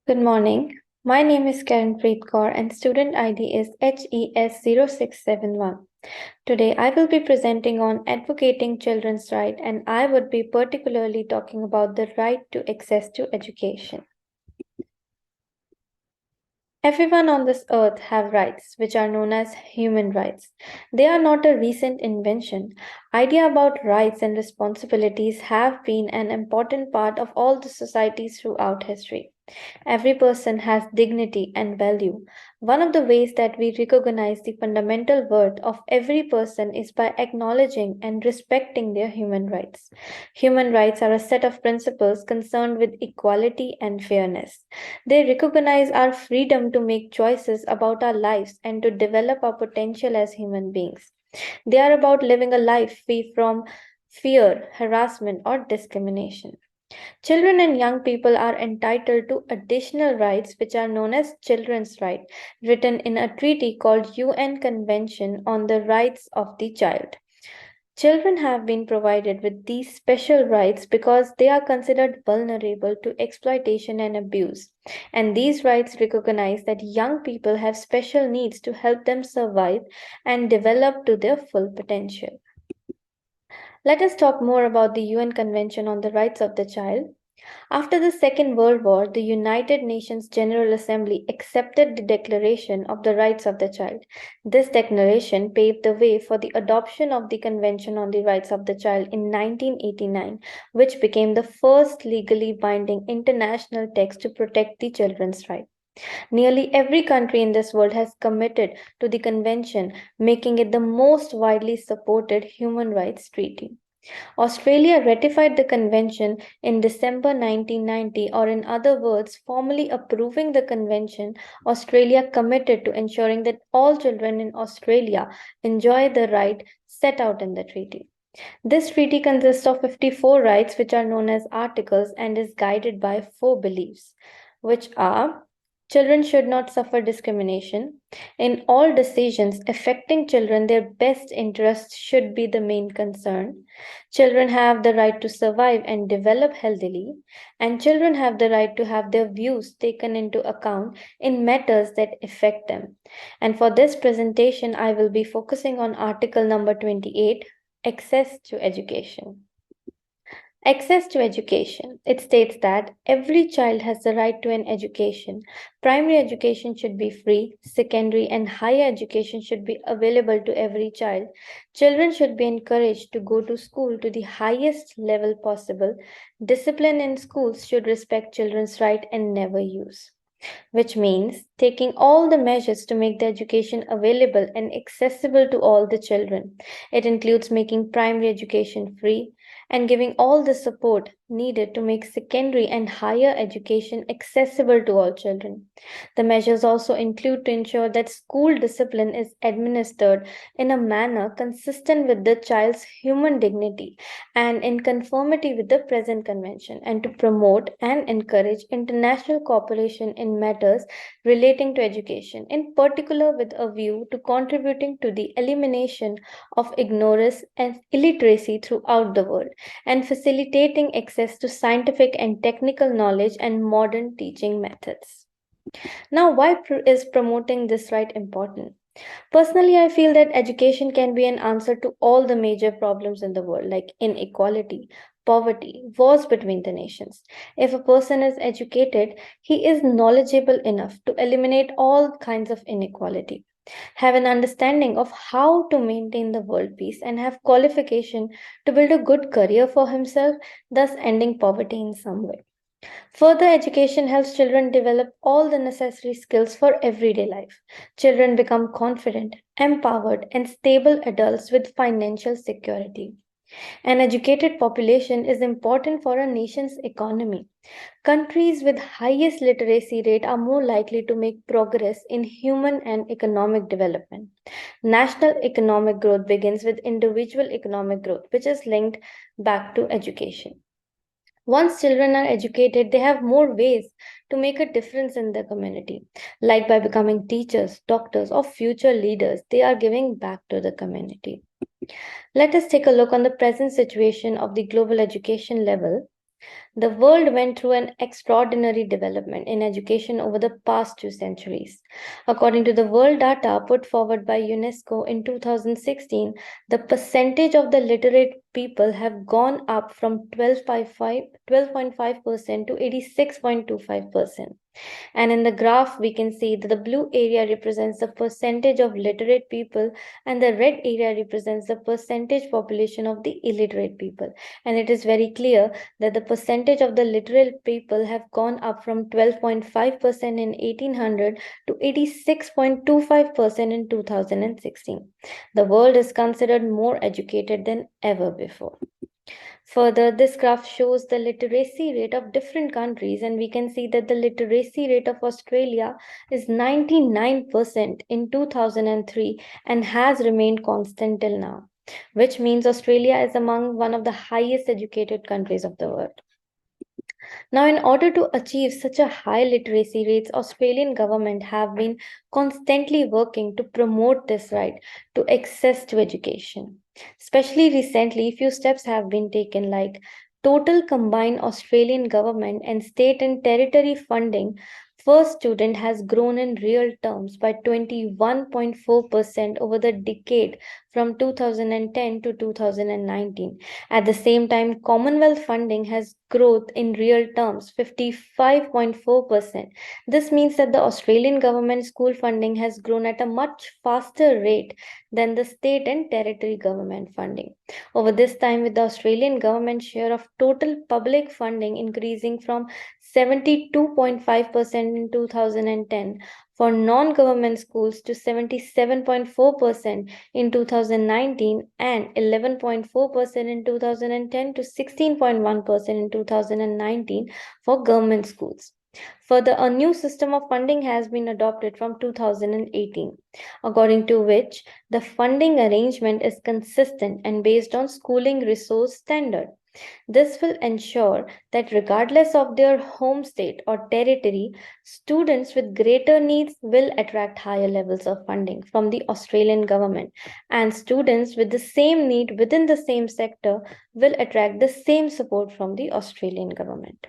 Good morning. My name is Karen Preet Kaur and student ID is HES0671. Today I will be presenting on advocating children's right and I would be particularly talking about the right to access to education. Everyone on this earth have rights which are known as human rights. They are not a recent invention. Idea about rights and responsibilities have been an important part of all the societies throughout history. Every person has dignity and value. One of the ways that we recognize the fundamental worth of every person is by acknowledging and respecting their human rights. Human rights are a set of principles concerned with equality and fairness. They recognize our freedom to make choices about our lives and to develop our potential as human beings. They are about living a life free from fear, harassment, or discrimination. Children and young people are entitled to additional rights which are known as children's rights, written in a treaty called UN Convention on the Rights of the Child. Children have been provided with these special rights because they are considered vulnerable to exploitation and abuse. And these rights recognize that young people have special needs to help them survive and develop to their full potential. Let us talk more about the UN Convention on the Rights of the Child. After the Second World War, the United Nations General Assembly accepted the Declaration of the Rights of the Child. This declaration paved the way for the adoption of the Convention on the Rights of the Child in 1989, which became the first legally binding international text to protect the children's rights. Nearly every country in this world has committed to the convention, making it the most widely supported human rights treaty. Australia ratified the convention in December 1990, or in other words, formally approving the convention. Australia committed to ensuring that all children in Australia enjoy the right set out in the treaty. This treaty consists of 54 rights, which are known as articles, and is guided by four beliefs, which are: children should not suffer discrimination. In all decisions affecting children, their best interests should be the main concern. Children have the right to survive and develop healthily, and children have the right to have their views taken into account in matters that affect them. And for this presentation, I will be focusing on article number 28, access to education. Access to education. It states that every child has the right to an education. Primary education should be free, secondary and higher education should be available to every child. Children should be encouraged to go to school to the highest level possible. Discipline in schools should respect children's right and never use, which means taking all the measures to make the education available and accessible to all the children. It includes making primary education free and giving all the support needed to make secondary and higher education accessible to all children. The measures also include to ensure that school discipline is administered in a manner consistent with the child's human dignity and in conformity with the present convention, and to promote and encourage international cooperation in matters relating to education, in particular with a view to contributing to the elimination of ignorance and illiteracy throughout the world, and facilitating access to scientific and technical knowledge and modern teaching methods. Now, why is promoting this right important? Personally, I feel that education can be an answer to all the major problems in the world, like inequality, poverty, wars between the nations. If a person is educated, he is knowledgeable enough to eliminate all kinds of inequality, have an understanding of how to maintain the world peace, and have qualification to build a good career for himself, thus ending poverty in some way. Further education helps children develop all the necessary skills for everyday life. Children become confident, empowered, and stable adults with financial security. An educated population is important for a nation's economy. Countries with highest literacy rate are more likely to make progress in human and economic development. National economic growth begins with individual economic growth, which is linked back to education. Once children are educated, they have more ways to make a difference in their community, like by becoming teachers, doctors, or future leaders. They are giving back to the community. Let us take a look on the present situation of the global education level. The world went through an extraordinary development in education over the past 2 centuries. According to the world data put forward by UNESCO in 2016, the percentage of the literate people have gone up from 12.5% to 86.25%. And in the graph, we can see that the blue area represents the percentage of literate people, and the red area represents the percentage population of the illiterate people. And it is very clear that the percentage of the literate people have gone up from 12.5% in 1800 to 86.25% in 2016. The world is considered more educated than ever before. Further, this graph shows the literacy rate of different countries, and we can see that the literacy rate of Australia is 99% in 2003 and has remained constant till now, which means Australia is among one of the highest educated countries of the world. Now, in order to achieve such a high literacy rates, Australian government have been constantly working to promote this right to access to education. Especially recently, few steps have been taken, like total combined Australian government and state and territory funding per student has grown in real terms by 21.4% over the decade from 2010 to 2019. At the same time, Commonwealth funding has growth in real terms 55.4%. This means that the Australian government school funding has grown at a much faster rate than the state and territory government funding. Over this time, with the Australian government share of total public funding increasing from 72.5% in 2010 for non-government schools to 77.4% in 2019 and 11.4% in 2010 to 16.1% in 2019 for government schools. Further, a new system of funding has been adopted from 2018, according to which the funding arrangement is consistent and based on schooling resource standard. This will ensure that regardless of their home state or territory, students with greater needs will attract higher levels of funding from the Australian government, and students with the same need within the same sector will attract the same support from the Australian government.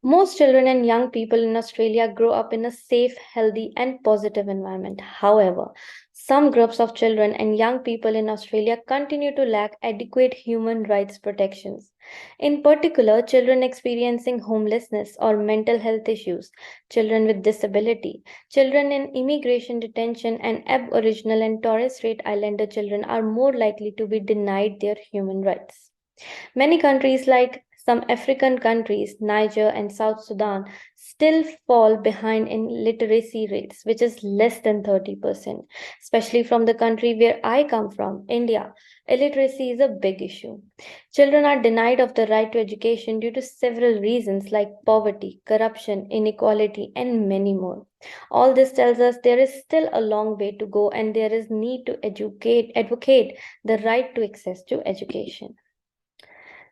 Most children and young people in Australia grow up in a safe, healthy, and positive environment. However, some groups of children and young people in Australia continue to lack adequate human rights protections. In particular, children experiencing homelessness or mental health issues, children with disability, children in immigration detention, and Aboriginal and Torres Strait Islander children are more likely to be denied their human rights. Many countries, like some African countries, Niger and South Sudan, still fall behind in literacy rates, which is less than 30%. Especially from the country where I come from, India, illiteracy is a big issue. Children are denied of the right to education due to several reasons like poverty, corruption, inequality, and many more. All this tells us there is still a long way to go and there is need to advocate the right to access to education.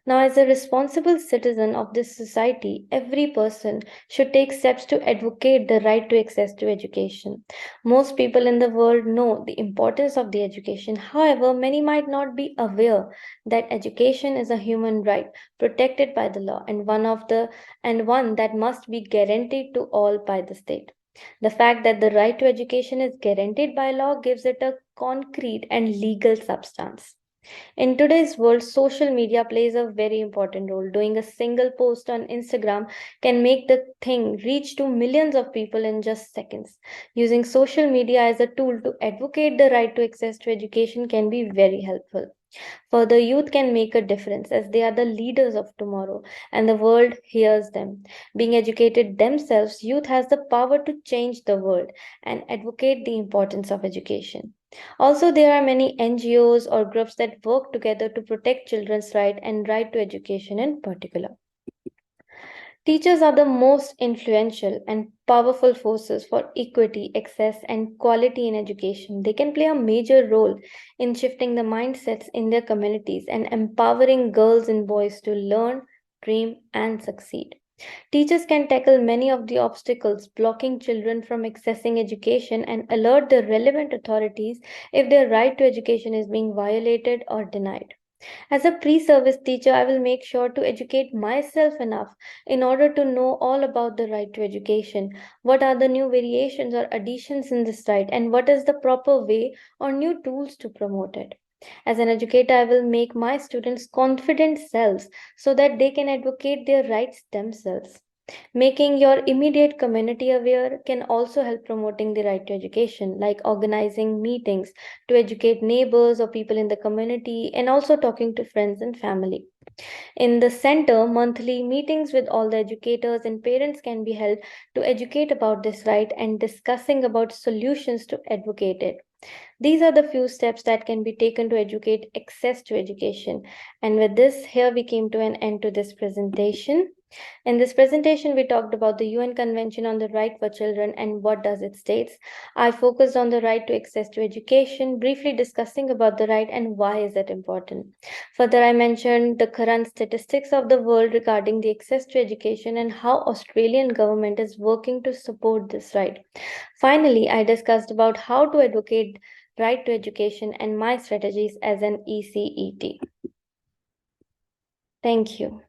Now, as a responsible citizen of this society, every person should take steps to advocate the right to access to education. Most people in the world know the importance of the education. However, many might not be aware that education is a human right protected by the law and one that must be guaranteed to all by the state. The fact that the right to education is guaranteed by law gives it a concrete and legal substance. In today's world, social media plays a very important role. Doing a single post on Instagram can make the thing reach to millions of people in just seconds. Using social media as a tool to advocate the right to access to education can be very helpful. Further, youth can make a difference as they are the leaders of tomorrow and the world hears them. Being educated themselves, youth has the power to change the world and advocate the importance of education. Also, there are many NGOs or groups that work together to protect children's right and right to education in particular. Teachers are the most influential and powerful forces for equity, access, and quality in education. They can play a major role in shifting the mindsets in their communities and empowering girls and boys to learn, dream, and succeed. Teachers can tackle many of the obstacles blocking children from accessing education and alert the relevant authorities if their right to education is being violated or denied. As a pre service teacher, I will make sure to educate myself enough in order to know all about the right to education. What are the new variations or additions in this right, and what is the proper way or new tools to promote it? As an educator, I will make my students confident selves so that they can advocate their rights themselves. Making your immediate community aware can also help promoting the right to education, like organizing meetings to educate neighbors or people in the community, and also talking to friends and family. In the center, monthly meetings with all the educators and parents can be held to educate about this right and discussing about solutions to advocate it. These are the few steps that can be taken to educate access to education. And with this, here we came to an end to this presentation. In this presentation, we talked about the UN Convention on the Right for Children and what does it states. I focused on the right to access to education, briefly discussing about the right and why is it important. Further, I mentioned the current statistics of the world regarding the access to education and how Australian government is working to support this right. Finally, I discussed about how to advocate right to education and my strategies as an ECET. Thank you.